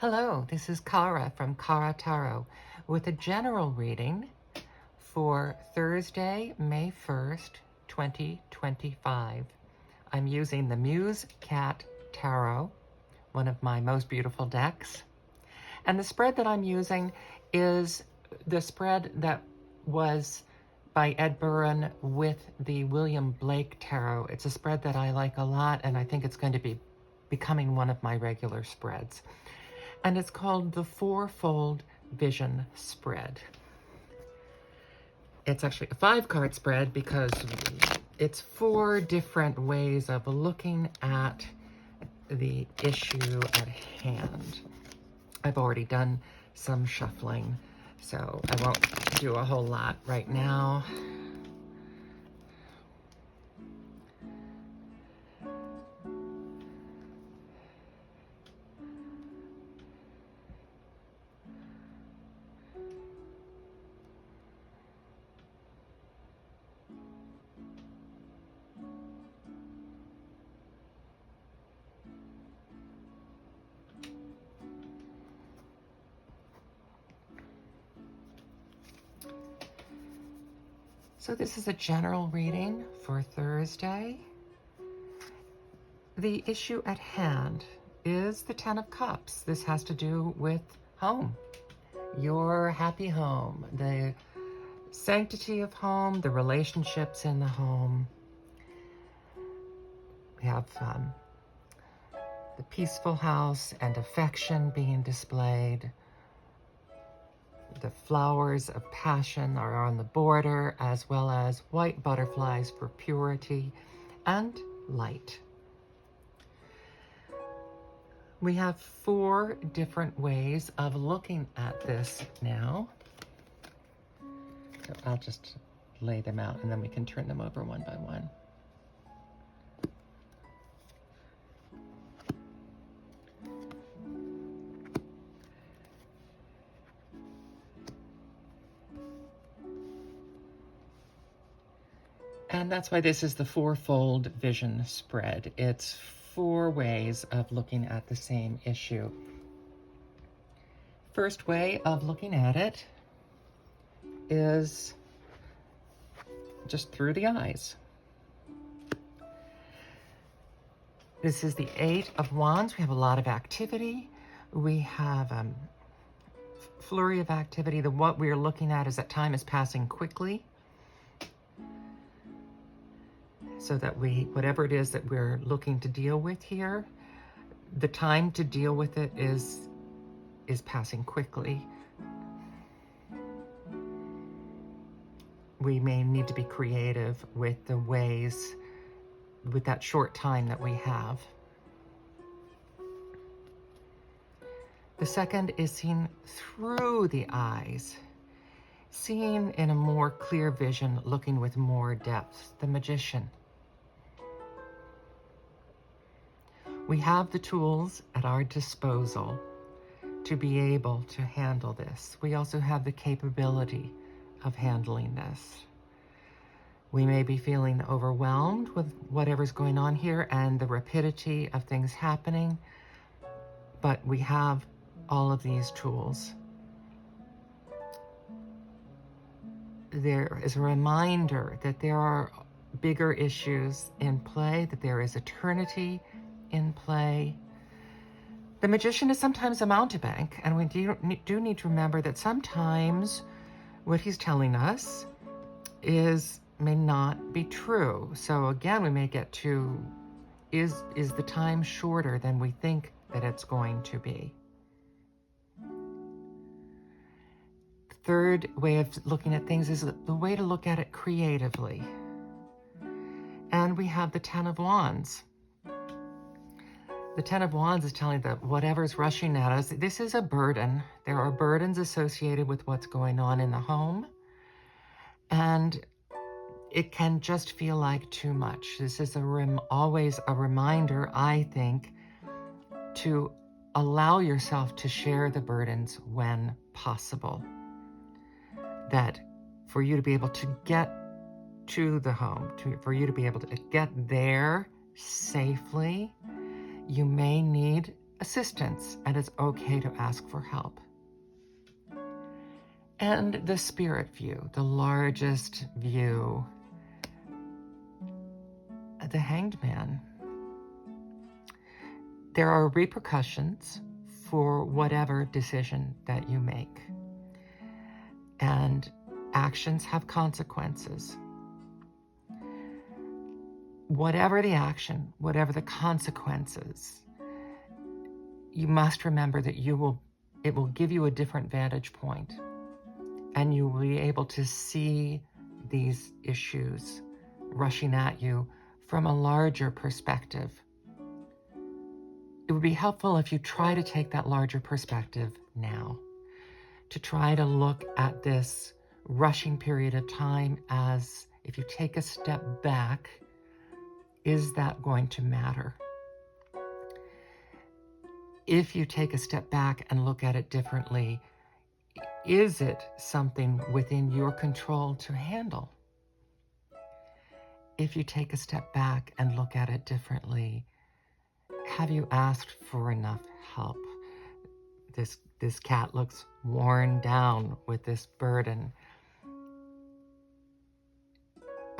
Hello, this is Kara from Kara Tarot with a general reading for Thursday, May 1st, 2025. I'm using the Muse Cat Tarot, one of my most beautiful decks. And the spread that I'm using is the spread that was by Ed Buryn with the William Blake Tarot. It's a spread that I like a lot, and I think it's going to be becoming one of my regular spreads. And it's called the Fourfold Vision Spread. It's actually a 5-card spread because it's 4 different ways of looking at the issue at hand. I've already done some shuffling, so I won't do a whole lot right now. So this is a general reading for Thursday. The issue at hand is the 10 of Cups. This has to do with home, your happy home, the sanctity of home, the relationships in the home. We have the peaceful house and affection being displayed. The flowers of passion are on the border, as well as white butterflies for purity and light. We have 4 different ways of looking at this now. So I'll just lay them out and then we can turn them over one by one. And that's why this is the Fourfold Vision Spread. It's 4 ways of looking at the same issue. First way of looking at it is just through the eyes. This is the 8 of Wands. We have a lot of activity. We have flurry of activity. What we're looking at is that time is passing quickly. So that whatever it is that we're looking to deal with here, the time to deal with it is passing quickly. We may need to be creative with the ways, with that short time that we have. The second is seen through the eyes, seeing in a more clear vision, looking with more depth, the Magician. We have the tools at our disposal to be able to handle this. We also have the capability of handling this. We may be feeling overwhelmed with whatever's going on here and the rapidity of things happening, but we have all of these tools. There is a reminder that there are bigger issues in play, that there is eternity in play. The Magician is sometimes a mountebank, and we do need to remember that sometimes what he's telling us may not be true. So again, we may get to, is the time shorter than we think that it's going to be? The third way of looking at things is the way to look at it creatively. And we have the 10 of Wands. The 10 of Wands is telling that whatever's rushing at us, this is a burden. There are burdens associated with what's going on in the home. And it can just feel like too much. This is always a reminder, I think, to allow yourself to share the burdens when possible. That for you to be able to get to the home, for you to be able to get there safely, you may need assistance, and it's okay to ask for help. And the spirit view, the largest view, the Hanged Man. There are repercussions for whatever decision that you make. And actions have consequences. Whatever the action, whatever the consequences, you must remember that it will give you a different vantage point, and you will be able to see these issues rushing at you from a larger perspective. It would be helpful if you try to take that larger perspective now, to try to look at this rushing period of time as, if you take a step back, is that going to matter? If you take a step back and look at it differently, is it something within your control to handle? If you take a step back and look at it differently, have you asked for enough help? This cat looks worn down with this burden.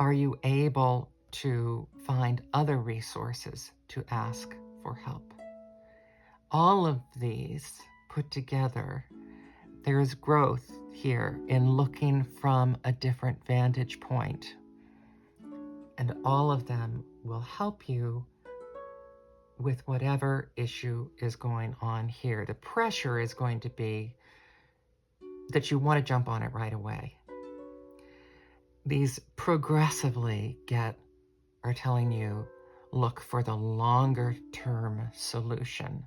Are you able to find other resources to ask for help? All of these put together, there is growth here in looking from a different vantage point. And all of them will help you with whatever issue is going on here. The pressure is going to be that you want to jump on it right away. These progressively are telling you, look for the longer term solution.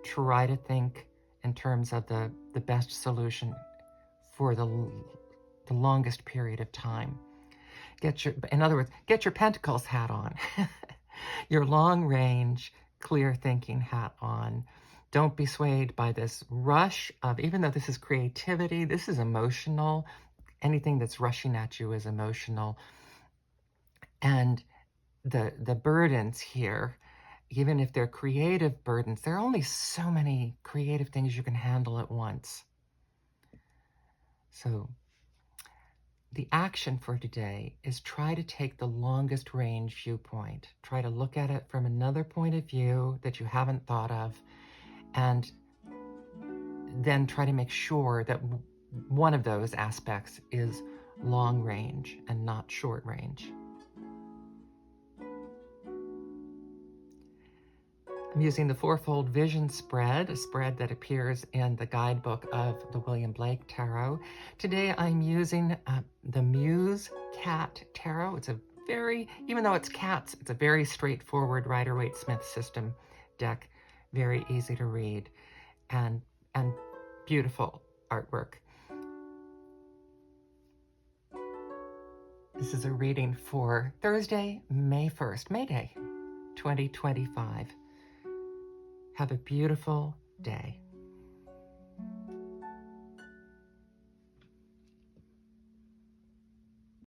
Try to think in terms of the best solution for the longest period of time. In other words, get your Pentacles hat on, your long range, clear thinking hat on. Don't be swayed by this rush of, even though this is creativity, this is emotional. Anything that's rushing at you is emotional. And the burdens here, even if they're creative burdens, there are only so many creative things you can handle at once. So the action for today is try to take the longest range viewpoint. Try to look at it from another point of view that you haven't thought of, and then try to make sure that one of those aspects is long range and not short range. I'm using the Fourfold Vision spread, a spread that appears in the guidebook of the William Blake Tarot. Today I'm using the Muse Cat Tarot. It's even though it's cats, it's a very straightforward Rider-Waite-Smith system deck, very easy to read, and beautiful artwork. This is a reading for Thursday, May 1st, May Day, 2025. Have a beautiful day.